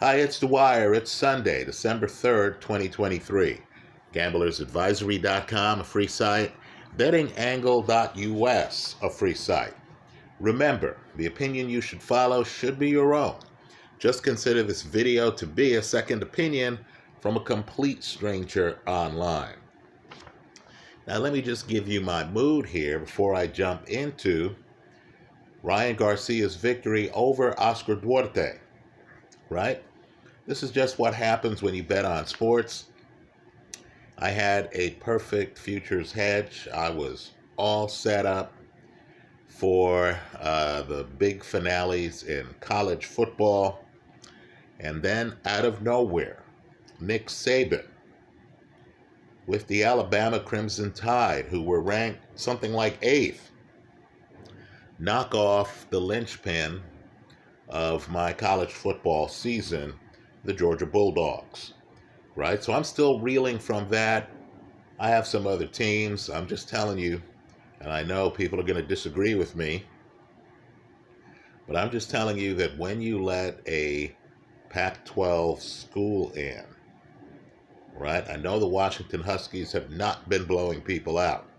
Hi, it's Dwyer. It's Sunday, December 3rd, 2023. GamblersAdvisory.com, a free site. BettingAngle.us, a free site. Remember, the opinion you should follow should be your own. Just consider this video to be a second opinion from a complete stranger online. Now, let me just give you my mood here before I jump into Ryan Garcia's victory over Oscar Duarte, right? This is just what happens when you bet on sports. I had a perfect futures hedge. I was all set up for the big finales in college football. And then out of nowhere, Nick Saban with the Alabama Crimson Tide, who were ranked something like 8th, knock off the linchpin of my college football season, the Georgia Bulldogs, right? So I'm still reeling from that. I have some other teams. I'm just telling you, and I know people are going to disagree with me, but I'm just telling you that when you let a Pac-12 school in, right? I know the Washington Huskies have not been blowing people out,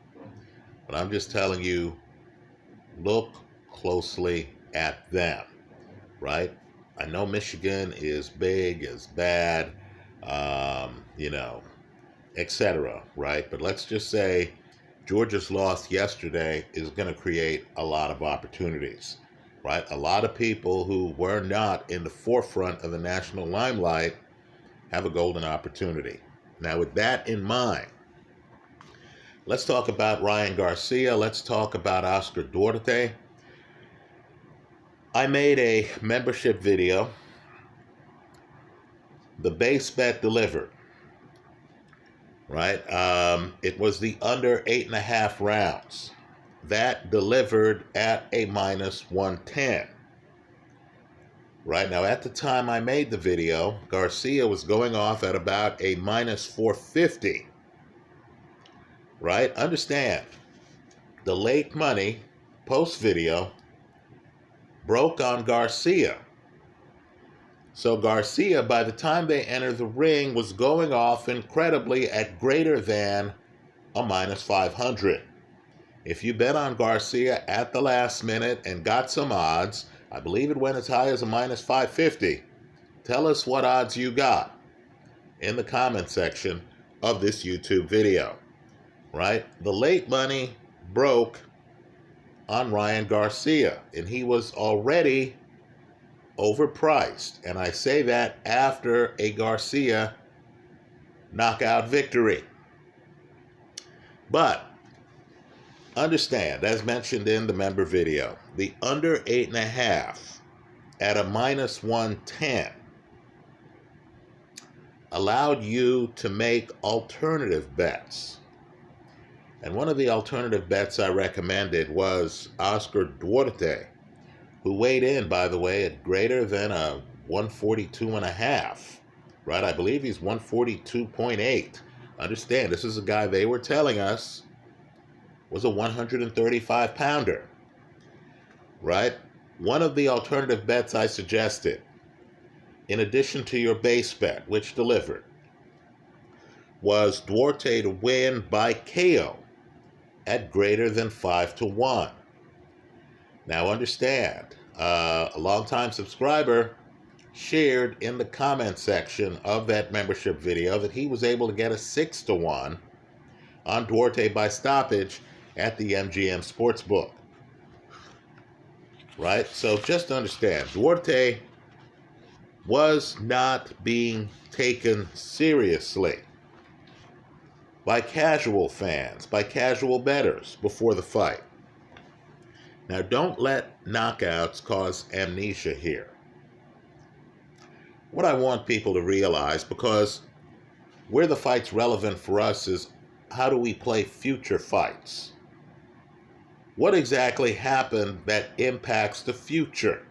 but I'm just telling you, look closely at them, right? I know Michigan is big, is bad, etc., right? But let's just say Georgia's loss yesterday is going to create a lot of opportunities, right? A lot of people who were not in the forefront of the national limelight have a golden opportunity. Now, with that in mind, let's talk about Ryan Garcia. Let's talk about Oscar Duarte. I made a membership video. The base bet delivered, right? It was the under 8.5 rounds. That delivered at a minus 110. Right now, at the time I made the video, Garcia was going off at about a minus 450. Right? Understand, the late money post-video broke on Garcia. So Garcia, by the time they entered the ring, was going off incredibly at greater than a minus 500. If you bet on Garcia at the last minute and got some odds, I believe it went as high as a minus 550. Tell us what odds you got in the comment section of this YouTube video, right? The late money broke on Ryan Garcia, and he was already overpriced. And I say that after a Garcia knockout victory. But understand, as mentioned in the member video, the under 8.5 at a minus 110 allowed you to make alternative bets. And one of the alternative bets I recommended was Oscar Duarte, who weighed in, by the way, at greater than a 142.5, right? I believe he's 142.8. Understand, this is a guy they were telling us was a 135-pounder, right? One of the alternative bets I suggested, in addition to your base bet, which delivered, was Duarte to win by KO at greater than 5-1. Now understand, a longtime subscriber shared in the comment section of that membership video that he was able to get a 6-1 on Duarte by stoppage at the MGM Sportsbook. Right? So just understand, Duarte was not being taken seriously by casual fans, by casual bettors before the fight. Now, don't let knockouts cause amnesia here. What I want people to realize, because where the fight's relevant for us is how do we play future fights? What exactly happened that impacts the future?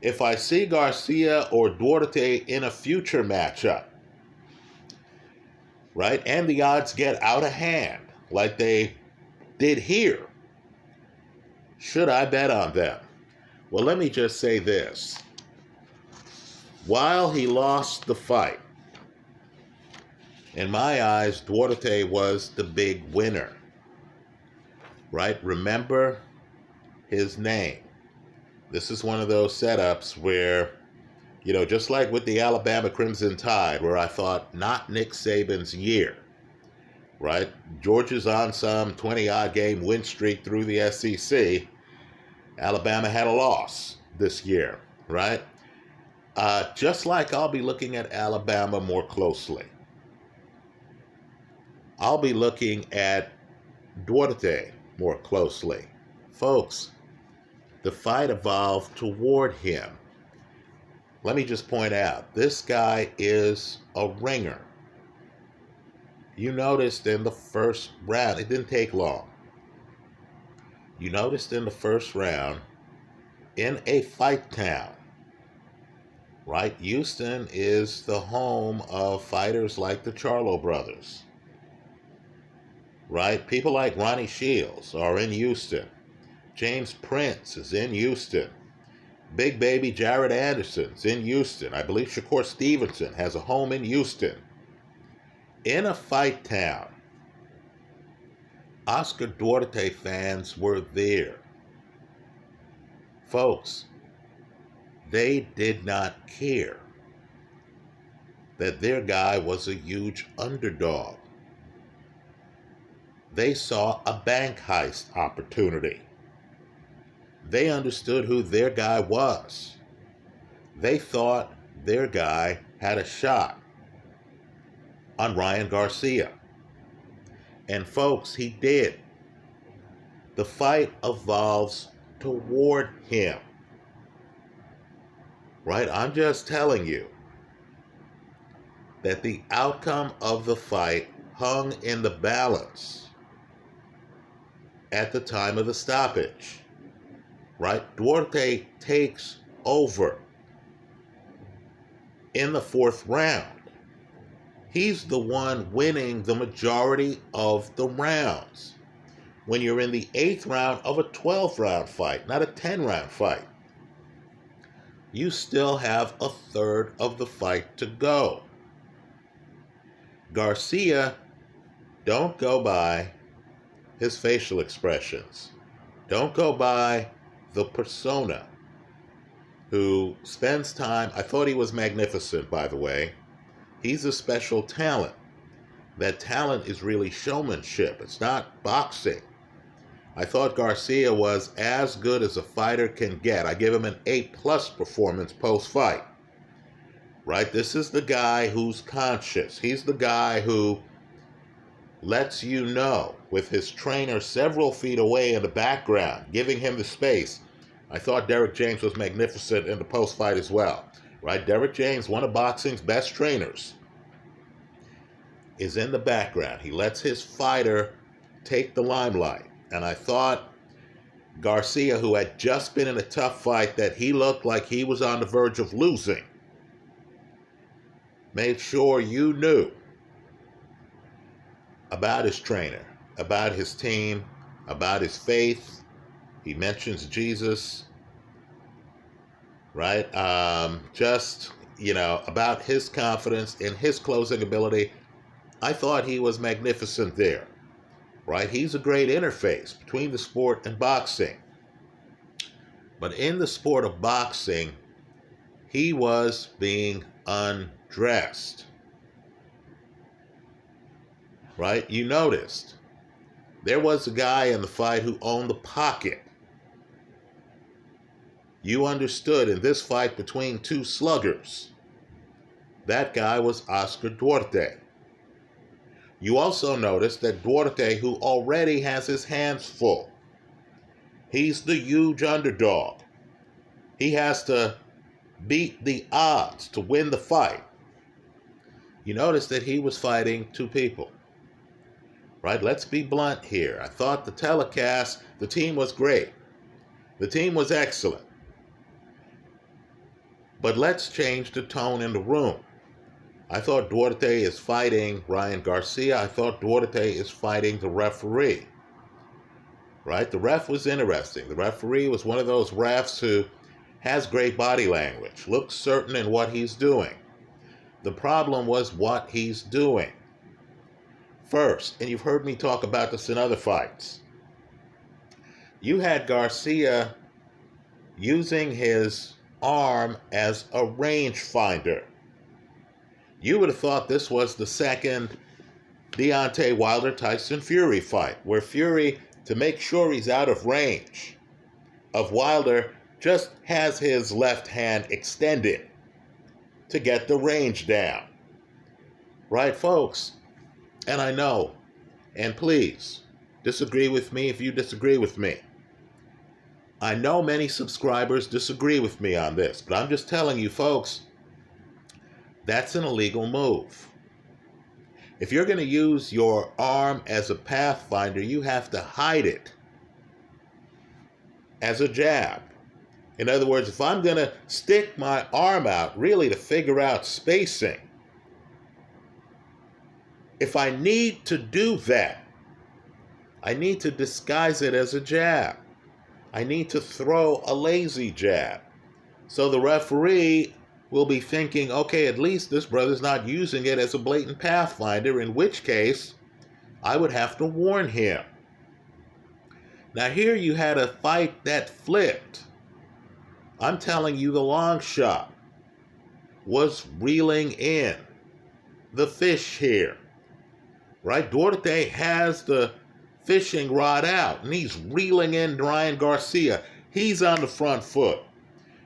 If I see Garcia or Duarte in a future matchup, right, and the odds get out of hand like they did here, should I bet on them? Well, let me just say this. While he lost the fight, in my eyes, Duarte was the big winner, right? Remember his name. This is one of those setups where, just like with the Alabama Crimson Tide, where I thought, not Nick Saban's year, right? Georgia's on some 20-odd game win streak through the SEC. Alabama had a loss this year, right? Just like I'll be looking at Alabama more closely. I'll be looking at Duarte more closely. Folks, the fight evolved toward him. Let me just point out, this guy is a ringer. You noticed in the first round, it didn't take long. You noticed in the first round, in a fight town, right? Houston is the home of fighters like the Charlo brothers, right? People like Ronnie Shields are in Houston. James Prince is in Houston. Big baby Jared Anderson's in Houston. I believe Shakur Stevenson has a home in Houston. In a fight town, Oscar Duarte fans were there. Folks, they did not care that their guy was a huge underdog. They saw a bank heist opportunity. They understood who their guy was. They thought their guy had a shot on Ryan Garcia. And folks, he did. The fight evolves toward him. Right? I'm just telling you that the outcome of the fight hung in the balance at the time of the stoppage. Right? Duarte takes over in the fourth round. He's the one winning the majority of the rounds. When you're in the 8th round of a 12-round fight, not a 10-round fight, you still have a third of the fight to go. Garcia, don't go by his facial expressions. Don't go by the persona who spends time. I thought he was magnificent, by the way. He's a special talent. That talent is really showmanship. It's not boxing. I thought Garcia was as good as a fighter can get. I give him an A+ performance post-fight. Right? This is the guy who's conscious. He's the guy who lets you know, with his trainer several feet away in the background, giving him the space. I thought Derrick James was magnificent in the post-fight as well. Right? Derrick James, one of boxing's best trainers, is in the background. He lets his fighter take the limelight. And I thought Garcia, who had just been in a tough fight that he looked like he was on the verge of losing, made sure you knew about his trainer, about his team, about his faith. He mentions Jesus, right? About his confidence in his closing ability. I thought he was magnificent there, right? He's a great interface between the sport and boxing. But in the sport of boxing, he was being undressed, right? You noticed there was a guy in the fight who owned the pocket. You understood in this fight between two sluggers, that guy was Oscar Duarte. You also noticed that Duarte, who already has his hands full, he's the huge underdog. He has to beat the odds to win the fight. You notice that he was fighting two people. Right? Let's be blunt here. I thought the telecast, the team was great. The team was excellent. But let's change the tone in the room. I thought Duarte is fighting Ryan Garcia. I thought Duarte is fighting the referee. Right? The ref was interesting. The referee was one of those refs who has great body language, looks certain in what he's doing. The problem was what he's doing. First, and you've heard me talk about this in other fights, you had Garcia using his arm as a rangefinder. You would have thought this was the second Deontay Wilder-Tyson Fury fight, where Fury, to make sure he's out of range of Wilder, just has his left hand extended to get the range down. Right, folks? And I know, and please, disagree with me if you disagree with me. I know many subscribers disagree with me on this, but I'm just telling you, folks, that's an illegal move. If you're going to use your arm as a pathfinder, you have to hide it as a jab. In other words, if I'm going to stick my arm out really to figure out spacing, if I need to do that, I need to disguise it as a jab. I need to throw a lazy jab. So the referee will be thinking, okay, at least this brother's not using it as a blatant pathfinder, in which case I would have to warn him. Now here you had a fight that flipped. I'm telling you, the long shot was reeling in the fish here. Right? Duarte has the fishing rod out, and he's reeling in Ryan Garcia. He's on the front foot.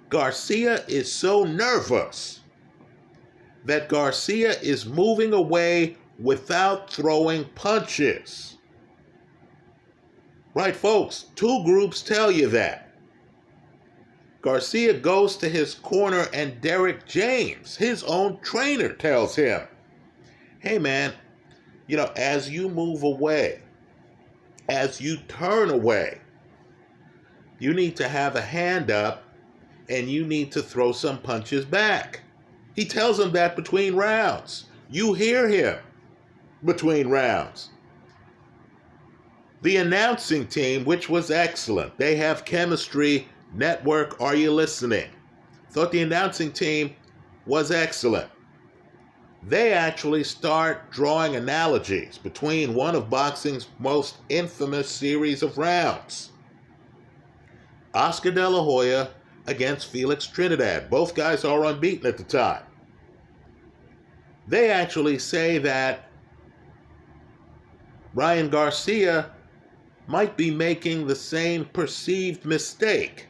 Garcia is so nervous that Garcia is moving away without throwing punches. Right, folks? Two groups tell you that. Garcia goes to his corner, and Derek James, his own trainer, tells him, hey man, as you move away, as you turn away, you need to have a hand up and you need to throw some punches back. He tells him that between rounds. You hear him between rounds. The announcing team, which was excellent, they have chemistry. Network, are you listening? Thought the announcing team was excellent. They actually start drawing analogies between one of boxing's most infamous series of rounds, Oscar De La Hoya against Felix Trinidad. Both guys are unbeaten at the time. They actually say that Ryan Garcia might be making the same perceived mistake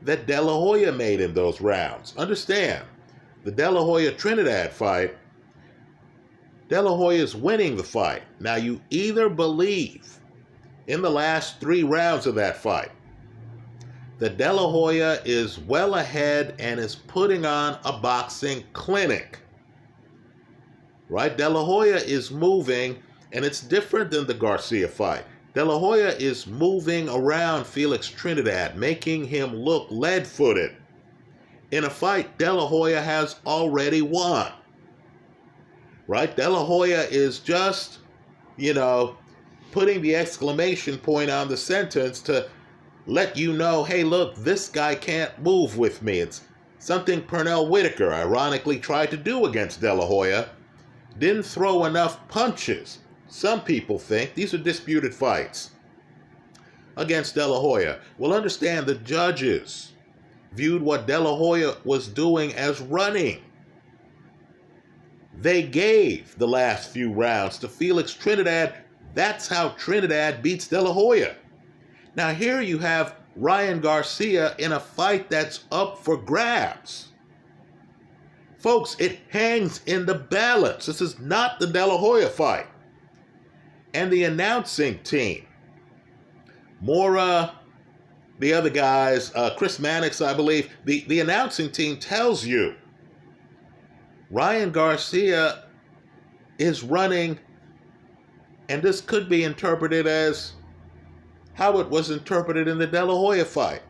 that De La Hoya made in those rounds. Understand, the De La Hoya-Trinidad fight, De La Hoya is winning the fight. Now, you either believe in the last 3 rounds of that fight that De La Hoya is well ahead and is putting on a boxing clinic. Right? De La Hoya is moving, and it's different than the Garcia fight. De La Hoya is moving around Felix Trinidad, making him look lead-footed in a fight De La Hoya has already won. Right? De La Hoya is just, putting the exclamation point on the sentence to let you know, hey, look, this guy can't move with me. It's something Pernell Whitaker ironically tried to do against De La Hoya. Didn't throw enough punches. Some people think, these are disputed fights, against De La Hoya. Well, understand the judges viewed what De La Hoya was doing as running. They gave the last few rounds to Felix Trinidad. That's how Trinidad beats De La Hoya. Now here you have Ryan Garcia in a fight that's up for grabs. Folks, it hangs in the balance. This is not the De La Hoya fight. And the announcing team, Mora, the other guys, Chris Mannix, I believe, the announcing team tells you Ryan Garcia is running, and this could be interpreted as how it was interpreted in the De La Hoya fight.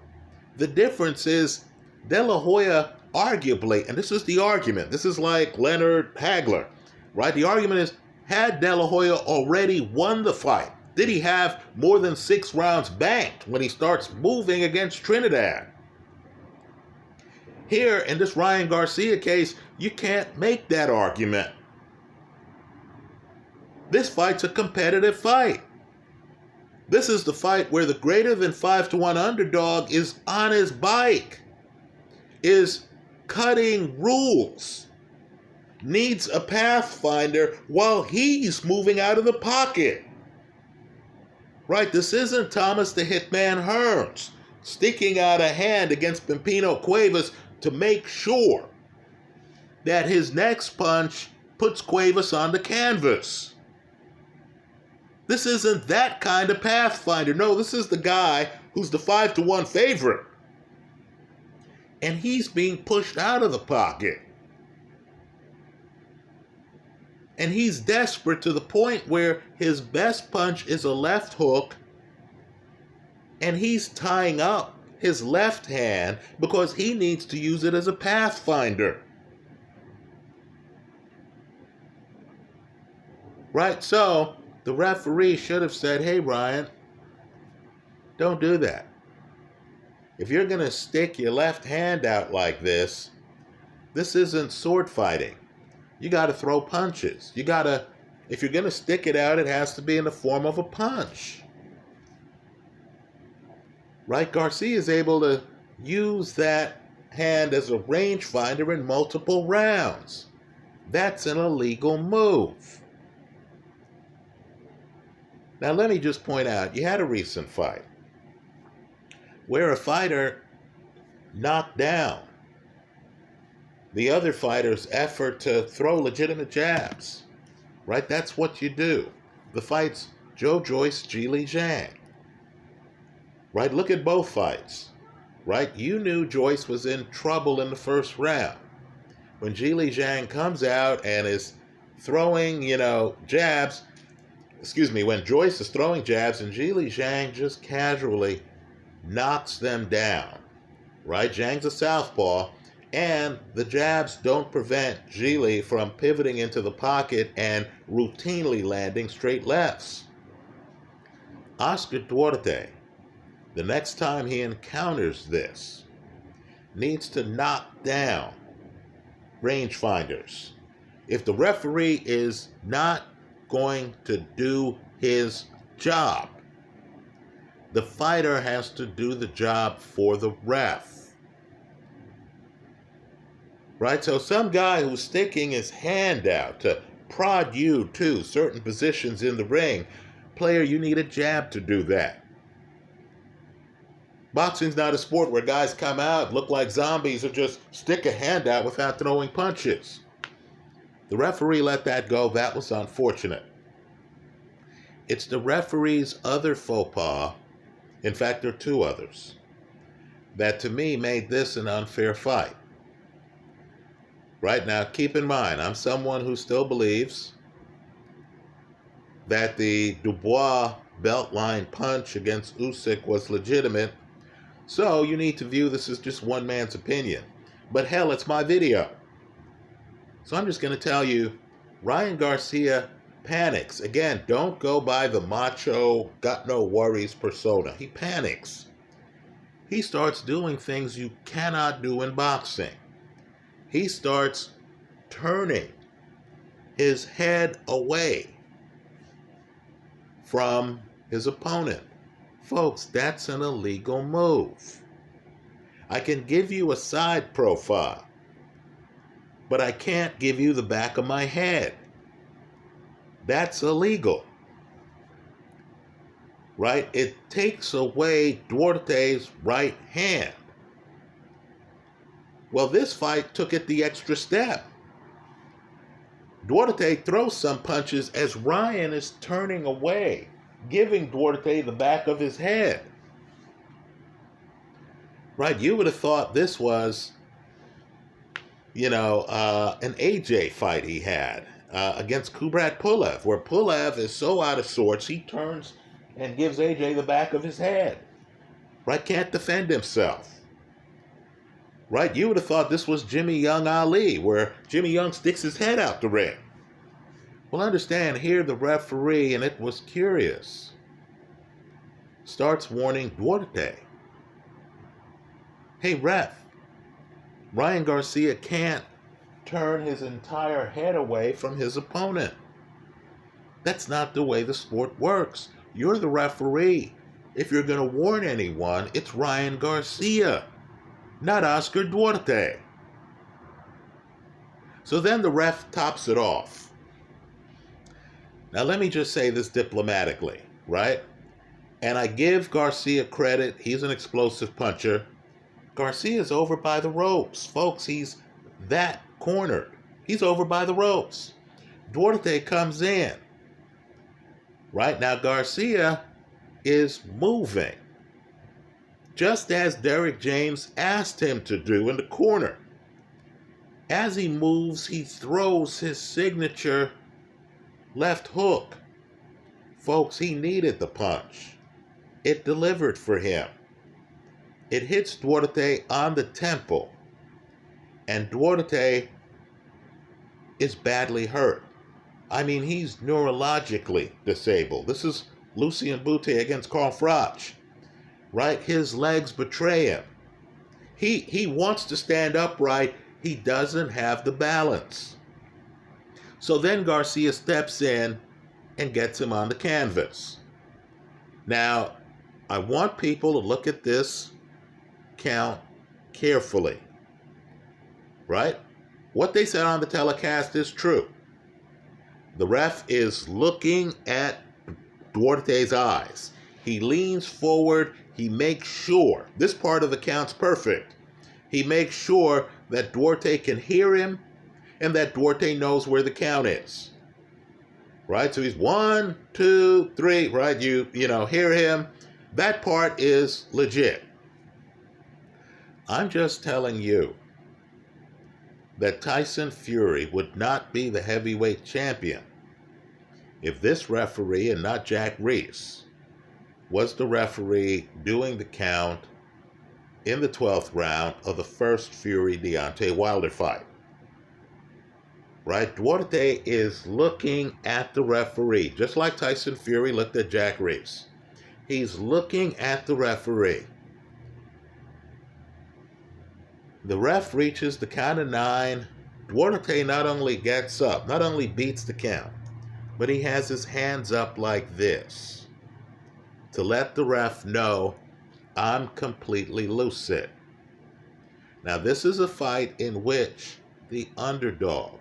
The difference is De La Hoya arguably, and this is the argument, this is like Leonard Hagler, right? The argument is, had De La Hoya already won the fight? Did he have more than 6 rounds banked when he starts moving against Trinidad? Here, in this Ryan Garcia case, you can't make that argument. This fight's a competitive fight. This is the fight where the greater than 5-1 underdog is on his bike, is cutting rules, needs a pathfinder while he's moving out of the pocket. Right? This isn't Thomas the Hitman Hearns sticking out a hand against Pimpino Cuevas to make sure that his next punch puts Cuevas on the canvas. This isn't that kind of pathfinder. No, this is the guy who's the 5-1 favorite. And he's being pushed out of the pocket. And he's desperate to the point where his best punch is a left hook, and he's tying up his left hand because he needs to use it as a pathfinder. Right? So the referee should have said, hey, Ryan, don't do that. If you're going to stick your left hand out like this isn't sword fighting. You got to throw punches. If you're going to stick it out, it has to be in the form of a punch. Right? Garcia is able to use that hand as a rangefinder in multiple rounds. That's an illegal move. Now, let me just point out, you had a recent fight where a fighter knocked down the other fighter's effort to throw legitimate jabs. Right? That's what you do. The fight's Joe Joyce, Zhili Zhang. Right? Look at both fights. Right? You knew Joyce was in trouble in the first round. When Zhili Zhang comes out and is throwing, jabs, when Joyce is throwing jabs and Zhili Zhang just casually knocks them down. Right? Zhang's a southpaw, and the jabs don't prevent Zhili from pivoting into the pocket and routinely landing straight lefts. Oscar Duarte, the next time he encounters this, needs to knock down rangefinders. If the referee is not going to do his job, the fighter has to do the job for the ref. Right? So some guy who's sticking his hand out to prod you to certain positions in the ring, player, you need a jab to do that. Boxing's not a sport where guys come out, look like zombies, or just stick a hand out without throwing punches. The referee let that go. That was unfortunate. It's the referee's other faux pas, in fact, there are two others, that to me made this an unfair fight. Right? Now, keep in mind, I'm someone who still believes that the Dubois beltline punch against Usyk was legitimate. So you need to view this as just one man's opinion. But hell, it's my video. So I'm just going to tell you, Ryan Garcia panics. Again, don't go by the macho, got no worries persona. He panics. He starts doing things you cannot do in boxing. He starts turning his head away from his opponent. Folks, that's an illegal move. I can give you a side profile, but I can't give you the back of my head. That's illegal. Right? It takes away Duarte's right hand. Well, this fight took it the extra step. Duarte throws some punches as Ryan is turning away, giving Duarte the back of his head. Right? You would have thought this was, an AJ fight he had against Kubrat Pulev, where Pulev is so out of sorts, he turns and gives AJ the back of his head. Right? Can't defend himself. Right? You would have thought this was Jimmy Young Ali, where Jimmy Young sticks his head out the ring. Well, understand, here the referee, and it was curious, starts warning Duarte. Hey, ref, Ryan Garcia can't turn his entire head away from his opponent. That's not the way the sport works. You're the referee. If you're going to warn anyone, it's Ryan Garcia, not Oscar Duarte. So then the ref tops it off. Now let me just say this diplomatically, right? And I give Garcia credit. He's an explosive puncher. Garcia's over by the ropes. Folks, he's that cornered. He's over by the ropes. Duarte comes in. Right now, Garcia is moving, just as Derrick James asked him to do in the corner. As he moves, he throws his signature left hook. Folks, he needed the punch. It delivered for him. It hits Duarte on the temple, and Duarte is badly hurt. I mean, he's neurologically disabled. This is Lucien Boutte against Carl Froch, right? His legs betray him. He wants to stand upright. He doesn't have the balance. So then Garcia steps in and gets him on the canvas. Now, I want people to look at this count carefully, right? What they said on the telecast is true. The ref is looking at Duarte's eyes. He leans forward. He makes sure, this part of the count's perfect. He makes sure that Duarte can hear him and that Duarte knows where the count is. Right? So he's 1, 2, 3, right? You hear him. That part is legit. I'm just telling you that Tyson Fury would not be the heavyweight champion if this referee, and not Jack Reese, was the referee doing the count in the 12th round of the first Fury-Deontay Wilder fight. Right? Duarte is looking at the referee, just like Tyson Fury looked at Jack Reese. He's looking at the referee. The ref reaches the count of 9. Duarte not only gets up, not only beats the count, but he has his hands up like this to let the ref know, I'm completely lucid. Now, this is a fight in which the underdog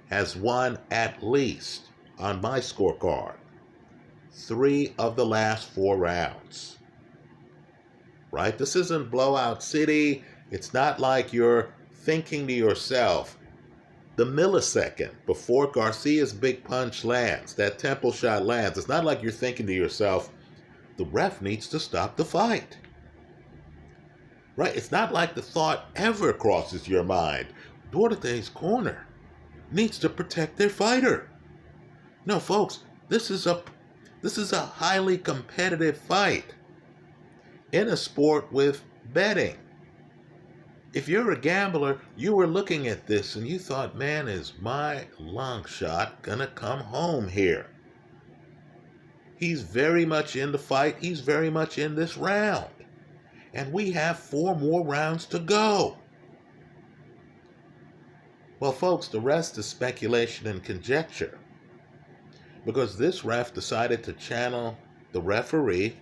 has won at least, on my scorecard, 3 of the last 4 rounds. Right? This isn't blowout city. It's not like you're thinking to yourself, the millisecond before Garcia's big punch lands, that temple shot lands, it's not like you're thinking to yourself, the ref needs to stop the fight. Right? It's not like the thought ever crosses your mind, Duarte's corner needs to protect their fighter. No, folks, this is a highly competitive fight in a sport with betting. If you're a gambler, you were looking at this and you thought, man, is my long shot gonna come home here? He's very much in the fight. He's very much in this round. And we have 4 more rounds to go. Well, folks, the rest is speculation and conjecture. Because this ref decided to channel the referee,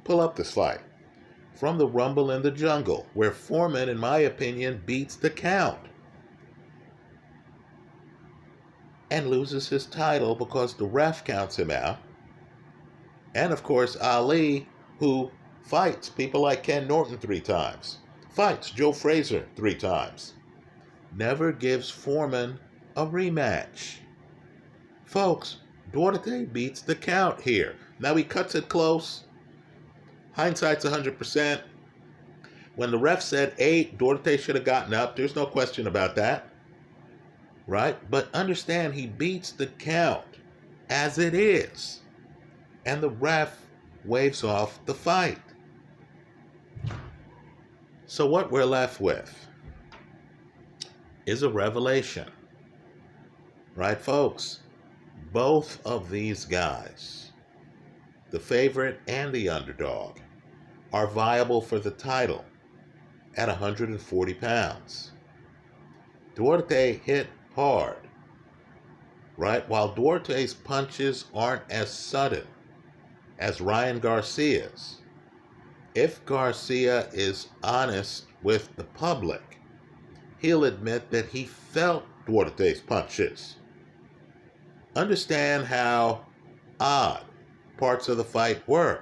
pull up this fight, from the Rumble in the Jungle, where Foreman, in my opinion, beats the count and loses his title because the ref counts him out. And, of course, Ali, who fights people like Ken Norton 3 times, fights Joe Frazier 3 times, never gives Foreman a rematch. Folks, Duarte beats the count here. Now he cuts it close. Hindsight's 100%. When the ref said 8, Duarte should have gotten up. There's no question about that. Right? But understand, he beats the count as it is. And the ref waves off the fight. So what we're left with is a revelation. Right, folks? Both of these guys, the favorite and the underdog, are viable for the title. at 140 pounds. Duarte hit hard, right? While Duarte's punches aren't as sudden as Ryan Garcia's. If Garcia is honest with the public, he'll admit that he felt Duarte's punches. Understand how odd parts of the fight were.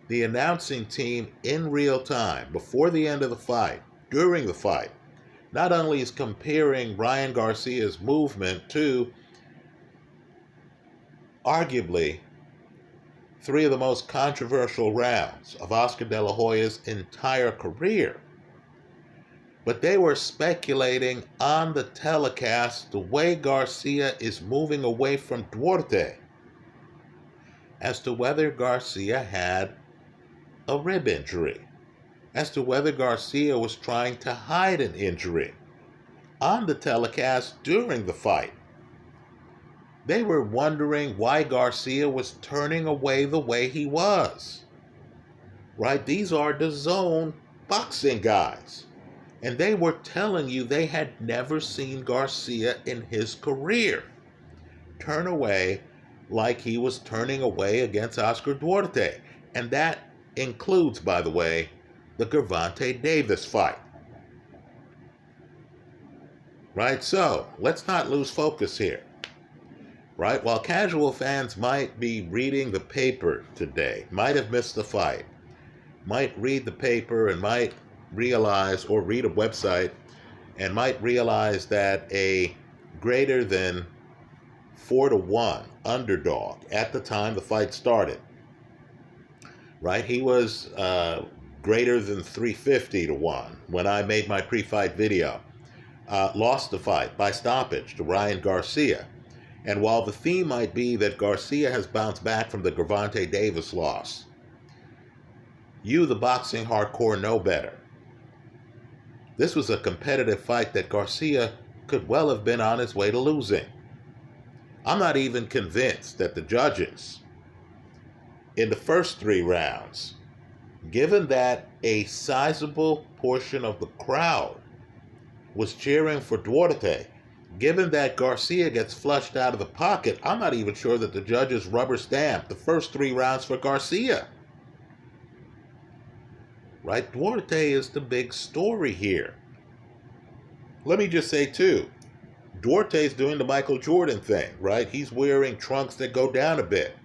The announcing team in real time, before the end of the fight, during the fight, not only is comparing Ryan Garcia's movement to arguably three of the most controversial rounds of Oscar De La Hoya's entire career, but they were speculating on the telecast the way Garcia is moving away from Duarte as to whether Garcia had a rib injury, as to whether Garcia was trying to hide an injury. On the telecast during the fight, they were wondering why Garcia was turning away the way he was. Right? These are the DAZN boxing guys. And they were telling you they had never seen Garcia in his career turn away like he was turning away against Oscar Duarte. And that includes, by the way, the Gervonta Davis fight. Right? So, let's not lose focus here. Right? While casual fans might be reading the paper today, might have missed the fight, might read the paper and might realize, or read a website, and might realize that a greater than 4-1 underdog at the time the fight started, right? He was greater than 350-1 when I made my pre-fight video. Lost the fight by stoppage to Ryan Garcia. And while the theme might be that Garcia has bounced back from the Gervonta Davis loss, you, the boxing hardcore, know better. This was a competitive fight that Garcia could well have been on his way to losing. I'm not even convinced that the judges in the first 3 rounds, given that a sizable portion of the crowd was cheering for Duarte, given that Garcia gets flushed out of the pocket, I'm not even sure that the judges rubber stamped the first 3 rounds for Garcia. Right? Duarte is the big story here. Let me just say, too, Duarte's doing the Michael Jordan thing, right? He's wearing trunks that go down a bit.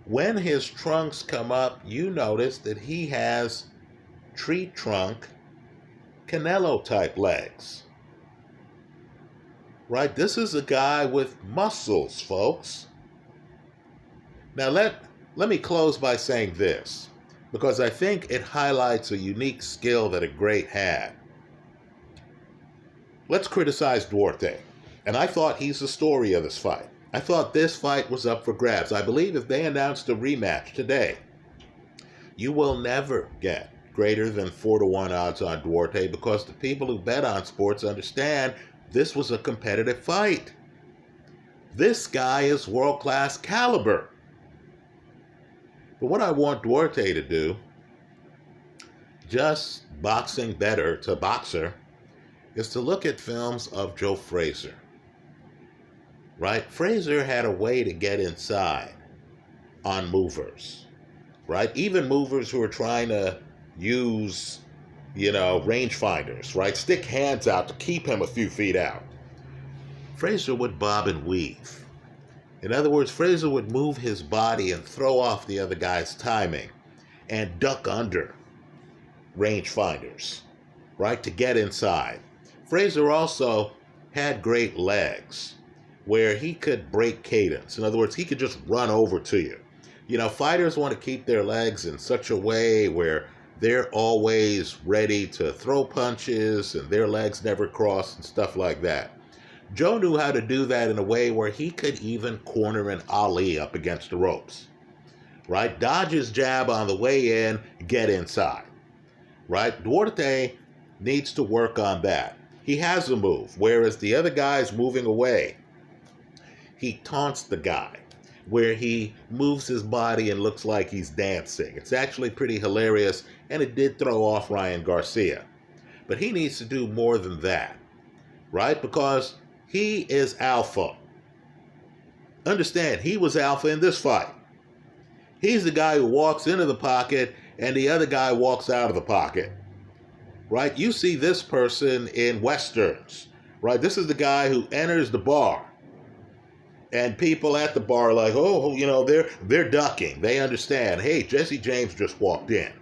When his trunks come up, you notice that he has tree trunk, Canelo-type legs. Right? This is a guy with muscles, folks. Now, let me close by saying this, because I think it highlights a unique skill that a great had. Let's criticize Duarte. And I thought he's the story of this fight. I thought this fight was up for grabs. I believe if they announced a rematch today, you will never get greater than 4-1 odds on Duarte, because the people who bet on sports understand this was a competitive fight. This guy is world-class caliber. But what I want Duarte to do, just boxing better to boxer, is to look at films of Joe Frazier. Right? Frazier had a way to get inside on movers. Right? Even movers who are trying to use, rangefinders, right? Stick hands out to keep him a few feet out. Frazier would bob and weave. In other words, Frazier would move his body and throw off the other guy's timing and duck under rangefinders, right, to get inside. Frazier also had great legs where he could break cadence. In other words, he could just run over to you. Fighters want to keep their legs in such a way where they're always ready to throw punches and their legs never cross and stuff like that. Joe knew how to do that in a way where he could even corner an Ali up against the ropes. Right? Dodge his jab on the way in, get inside. Right? Duarte needs to work on that. He has a move, whereas the other guy is moving away. He taunts the guy. where he moves his body and looks like he's dancing. It's actually pretty hilarious, and it did throw off Ryan Garcia. But he needs to do more than that, right? Because he is alpha. Understand, he was alpha in this fight. He's the guy who walks into the pocket and the other guy walks out of the pocket, right? You see this person in Westerns, right? This is the guy who enters the bar. And people at the bar are like, oh, you know, they're ducking. They understand, hey, Jesse James just walked in.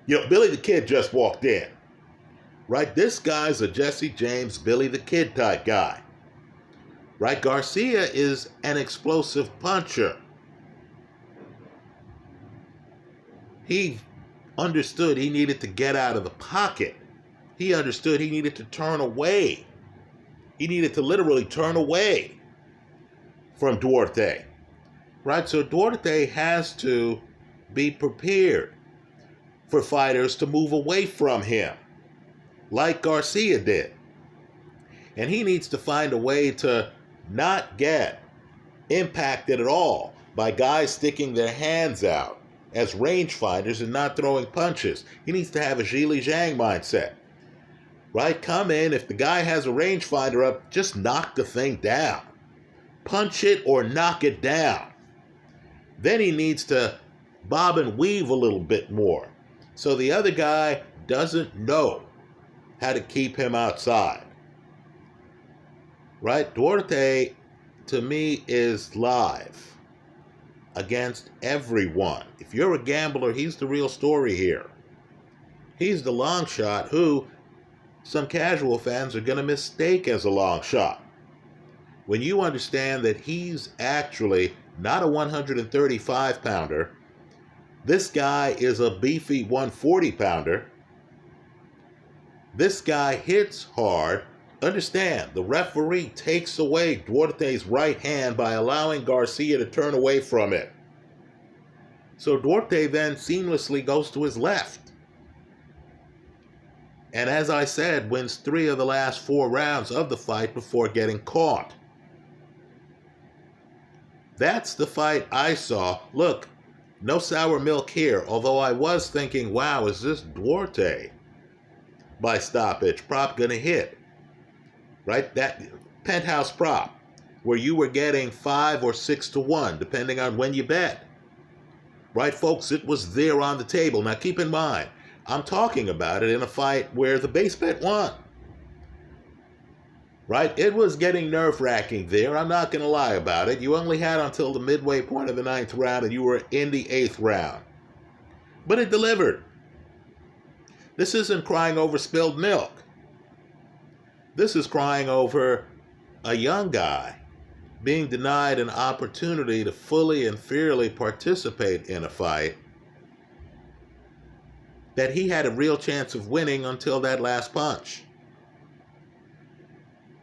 You know, Billy the Kid just walked in. Right? This guy's a Jesse James, Billy the Kid type guy. Right? Garcia is an explosive puncher. He understood he needed to get out of the pocket. He understood he needed to turn away. He needed to literally turn away from Duarte, right? So Duarte has to be prepared for fighters to move away from him, like Garcia did. And he needs to find a way to not get impacted at all by guys sticking their hands out as rangefinders and not throwing punches. He needs to have a Zhili Zhang mindset, right? Come in, if the guy has a rangefinder up, just knock the thing down. Punch it or knock it down. Then he needs to bob and weave a little bit more, so the other guy doesn't know how to keep him outside. Right? Duarte, to me, is live against everyone. If you're a gambler, he's the real story here. He's the long shot who some casual fans are going to mistake as a long shot. When you understand that he's actually not a 135-pounder, this guy is a beefy 140-pounder. This guy hits hard. Understand, the referee takes away Duarte's right hand by allowing Garcia to turn away from it. So Duarte then seamlessly goes to his left. And as I said, wins 3 of the last 4 rounds of the fight before getting caught. That's the fight I saw. Look, no sour milk here, although I was thinking, wow, is this Duarte by Stoppage prop going to hit? Right? That penthouse prop where you were getting 5 or 6 to 1, depending on when you bet. Right, folks? It was there on the table. Now, keep in mind, I'm talking about it in a fight where the base bet won. Right? It was getting nerve-wracking there. I'm not going to lie about it. You only had until the midway point of the 9th round, and you were in the 8th round. But it delivered. This isn't crying over spilled milk. This is crying over a young guy being denied an opportunity to fully and fairly participate in a fight that he had a real chance of winning until that last punch.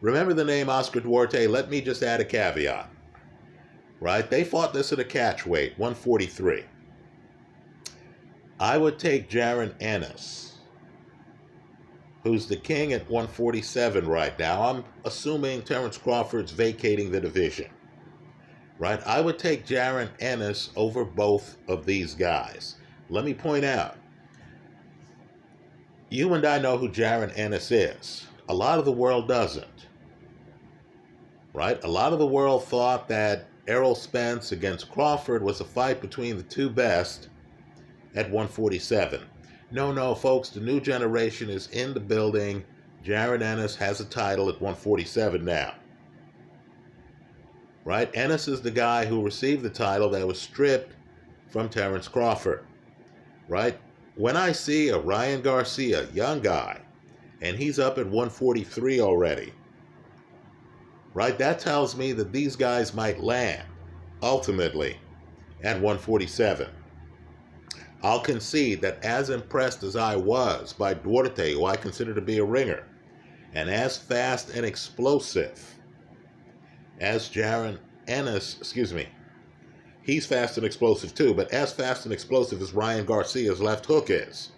Remember the name Oscar Duarte? Let me just add a caveat. Right? They fought this at a catch weight, 143. I would take Jaron Ennis, who's the king at 147 right now. I'm assuming Terrence Crawford's vacating the division. Right? I would take Jaron Ennis over both of these guys. Let me point out, you and I know who Jaron Ennis is. A lot of the world doesn't. Right? A lot of the world thought that Errol Spence against Crawford was a fight between the two best at 147. No, folks, the new generation is in the building. Jaron Ennis has a title at 147 now. Right? Ennis is the guy who received the title that was stripped from Terrence Crawford. Right? When I see a Ryan Garcia, young guy, and he's up at 143 already, right, that tells me that these guys might land, ultimately, at 147. I'll concede that as impressed as I was by Duarte, who I consider to be a ringer, and as fast and explosive as Jaron Ennis, he's fast and explosive too, but as fast and explosive as Ryan Garcia's left hook is,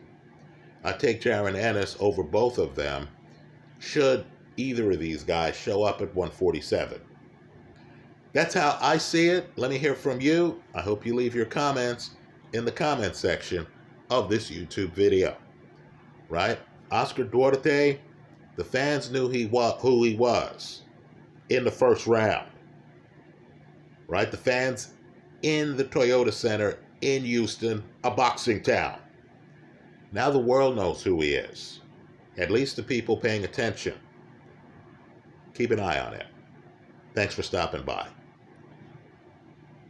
I take Jaron Ennis over both of them, should either of these guys show up at 147. That's how I see it. Let me hear from you. I hope you leave your comments in the comment section of this YouTube video. Right? Oscar Duarte, the fans knew who he was in the first round. Right? The fans in the Toyota Center in Houston, a boxing town. Now the world knows who he is. At least the people paying attention. Keep an eye on it. Thanks for stopping by.